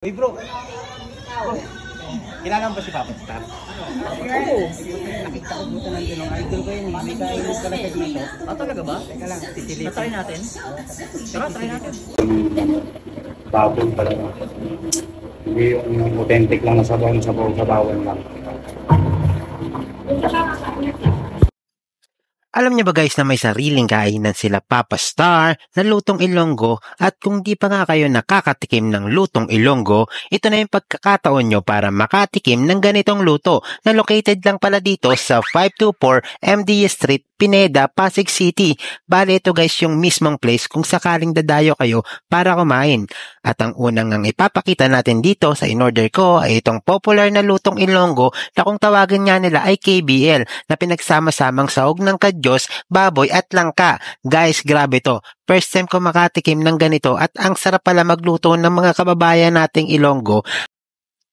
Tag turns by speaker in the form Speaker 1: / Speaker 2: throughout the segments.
Speaker 1: Uy bro, kailangan ba si Papa Star?
Speaker 2: Oo. Nakita ko dito ng idol ko yun. May kainis pala siya dito.
Speaker 1: Talaga ba?
Speaker 2: Teka lang, titilip.
Speaker 1: Try natin. Tara, try natin.
Speaker 3: Baboy pala. Hindi yung authentic lang na sabaw-sabawan lang.
Speaker 4: Alam niyo ba guys na may sariling kainan sila Papa Star na lutong Ilonggo at kung di pa nga kayo nakakatikim ng lutong Ilonggo, ito na yung pagkakataon nyo para makatikim ng ganitong luto na located lang pala dito sa 524 MDS Street, Pineda, Pasig City. Bale ito guys yung mismong place kung sakaling dadayo kayo para kumain. At ang unang ang ipapakita natin dito sa in-order ko ay itong popular na lutong Ilonggo na kung tawagan nga nila ay KBL na pinagsama-samang sahog ng kadyos, baboy at langka. Guys, grabe to. First time ko makatikim ng ganito at ang sarap pala magluto ng mga kababayan nating Ilonggo.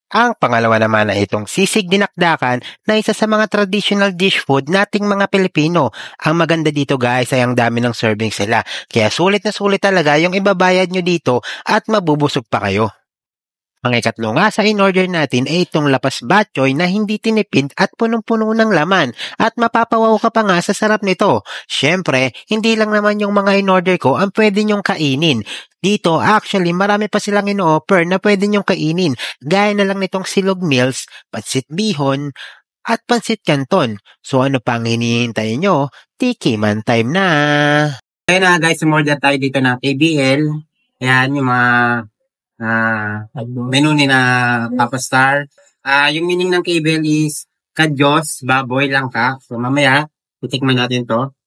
Speaker 4: Ang pangalawa naman ay itong sisig dinakdakan na isa sa mga traditional dish food nating mga Pilipino. Ang maganda dito guys ay ang dami ng serving sila. Kaya sulit na sulit talaga yung ibabayad nyo dito at mabubusog pa kayo. Ang ikatlo nga sa in-order natin ay itong lapas batchoy na hindi tinipid at punong-puno ng laman at mapapawaw ka pa nga sa sarap nito. Syempre, hindi lang naman yung mga in-order ko ang pwede nyong kainin. Dito, actually, marami pa silang in-offer na pwede nyong kainin. Gaya na lang nitong silog meals, pansit bihon, at pansit canton. So ano pang hinihintay nyo? Tikiman time na!
Speaker 2: Ayun na guys, umorder tayo dito ng KBL. Ayan yung mga menu ni na Papa Star. Yung meaning ng KBL is kadyos, baboy, langka. So mamaya, titikman natin to.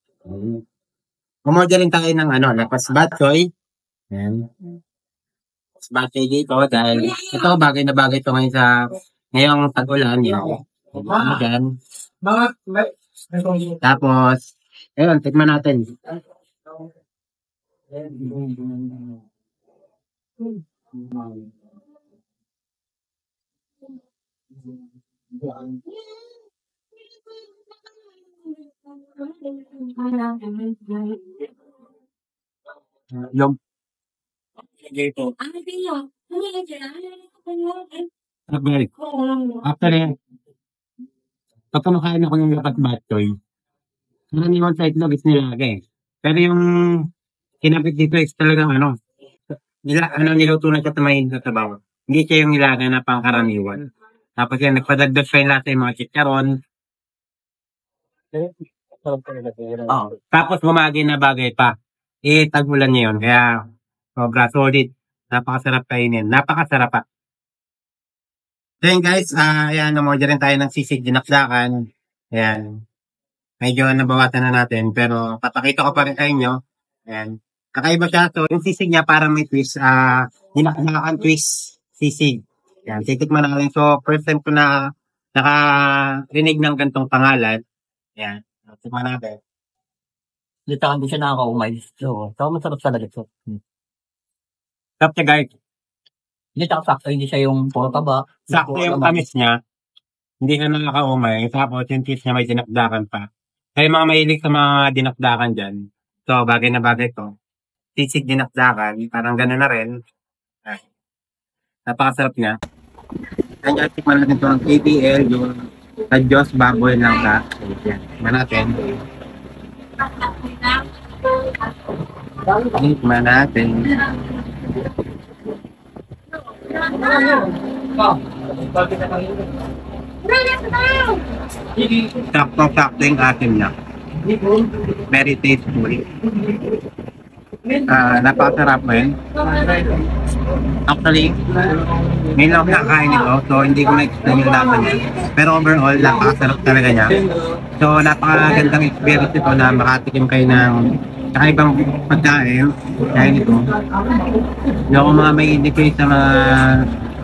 Speaker 2: Umorder rin tayo ng lapas batchoy. Ayan. Lapas batchoy dito dahil ito bagay na bagay to ngayon sa ngayong tag-ulan. Yan. Ayan. Tapos, ayun, tikman natin. Yung dito. After pag kumakain ako ng lapat batchoy, karaniwan sa itlog is nilagay. Pero yung kinapit dito is talagang niluto na siya tumayin sa tabaw. Hindi siya yung nilagay na pangkaraniwan. Tapos yan, nagpadagdag pa yung lasa yung mga chicharon. Tapos bumagay na bagay pa. Tag-ulan niya yun. Kaya, sobra solid. Napakasarap kainin. Napakasarap pa. Then guys, ayan, umorder rin tayo ng sisig dinakdakan. Ayan. Medyo nabawatan na natin. Pero, papakita ko pa rin sa inyo. Ayan. Kakaiba siya. So, yung sisig niya parang may twist. Dinakdakan twist sisig. Ayan. Titikman na rin. So, first time ko na nakarinig ng gantong pangalan. Ayan. Tikman natin.
Speaker 1: Dito hindi siya nakakaumay. So masarap talaga ito.
Speaker 2: Sarap siya guys.
Speaker 1: Hindi siya sakto, hindi siya yung puro taba.
Speaker 2: Sakto yung tamis niya. Hindi na nakakaumay. Tapos yung cheese niya may dinakdakan pa. Kaya mga mahilig sa mga dinakdakan dyan. So, bagay na bagay to. Sisig dinakdakan. Parang gano'n na rin. Napakasarap niya. Kaya tikman natin ito ng KBL. Yung kadyos, baboy lang ka. Yan. Tikman natin. Tikman natin. Sakto-sakto yung asim niya. Very tasteful. Napakasarap mo yun. Actually, ngayon lang nakakain ito. So, hindi ko na-explain yung laman niya. Pero overall, napakasarap talaga niya. So, napakagandang experience ito na makatikim kayo ng kakaibang pagkain. Kaya nito. Hindi ako mga may indicate sa mga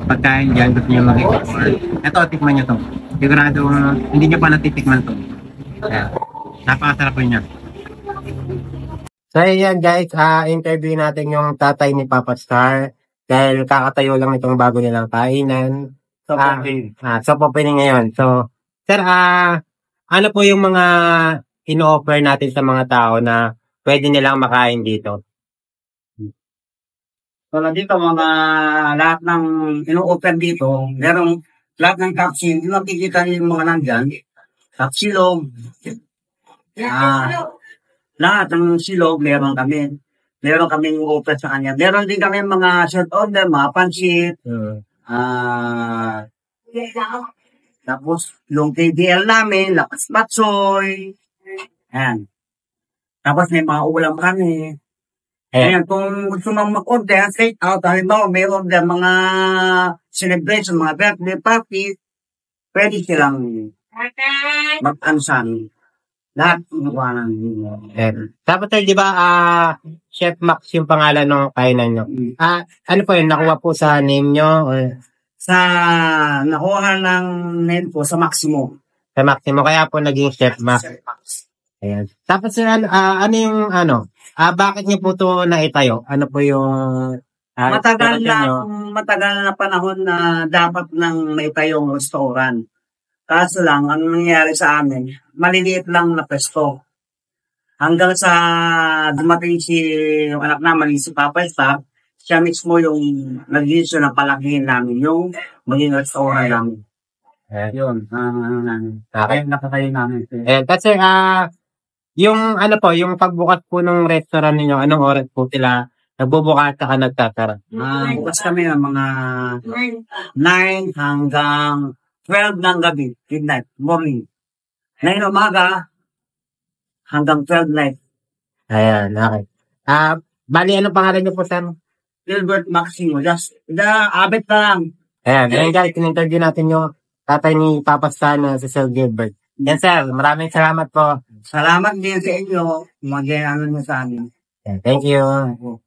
Speaker 2: pagkain dyan. Gusto nyo mag-explore. Ito, tikman nyo to. Sigurado, hindi nyo pa natitikman to. Ayan. Napakasarap po niya. So, ayan guys. Interview natin yung tatay ni Papa Star. Dahil kakatayo lang itong bago nilang kainan. So, opening ngayon. So, sir, ano po yung mga in-offer natin sa mga tao na pwede nilang makain dito?
Speaker 5: Wala dito, mga lahat ng ino-open dito, merong lahat ng capsule, yung makikita niyo yung mga nandyan, kapsilog, lahat ng silog, meron kami. Meron kaming open sa kanya. Meron din kami mga short order, mga pansit, tapos yung KDL namin, lakas matsoy, ayan. Tapos may mga ulam kami. Ayan, kung gusto mong mag-order, take out, halimbawa, may order mga celebration, mga birthday party, pwede silang mag-ansan. Lahat kinuha namin.
Speaker 2: Tapos sir, di ba, Chef Max yung pangalan ng kainan nyo? Ano po yun, nakuha po sa name nyo? Or
Speaker 5: Nakuha ng name po sa Maximo.
Speaker 2: sa Maximo, kaya po naging Chef Max. Ayan. Tapos sir, ano yung, bakit nyo po to naitayo? Ano po yung,
Speaker 5: Matagal
Speaker 2: inspiration nyo?
Speaker 5: na panahon na dapat nang may tayong restaurant. Kaso lang, ang nangyayari sa amin, maliliit lang na pesto. Hanggang sa dumating yung anak namin, si Papa Esta, siya mismo yung nag-issue na palakihin namin yung maging restaurant namin. Yun, kaya nakatayo namin.
Speaker 2: Ayan. Tapos sir, yung yung pagbukas po ng restaurant ninyo, anong oras po sila nagbubukas at nagtatara?
Speaker 5: Bukas kami ng mga 9 hanggang 12 ng gabi, midnight, morning. 9 umaga hanggang 12 night.
Speaker 2: Ayan, okay. Bali, anong pangalan niyo po, sir?
Speaker 5: Gilbert Maximo, just, abet na lang.
Speaker 2: Ayan guys, in-interview natin yung tatay ni Papa Stan na si Sir Gilbert. Yan sir, maraming salamat po.
Speaker 5: Salamat din sa inyo, mag-ano nyo sa amin.
Speaker 2: Thank you.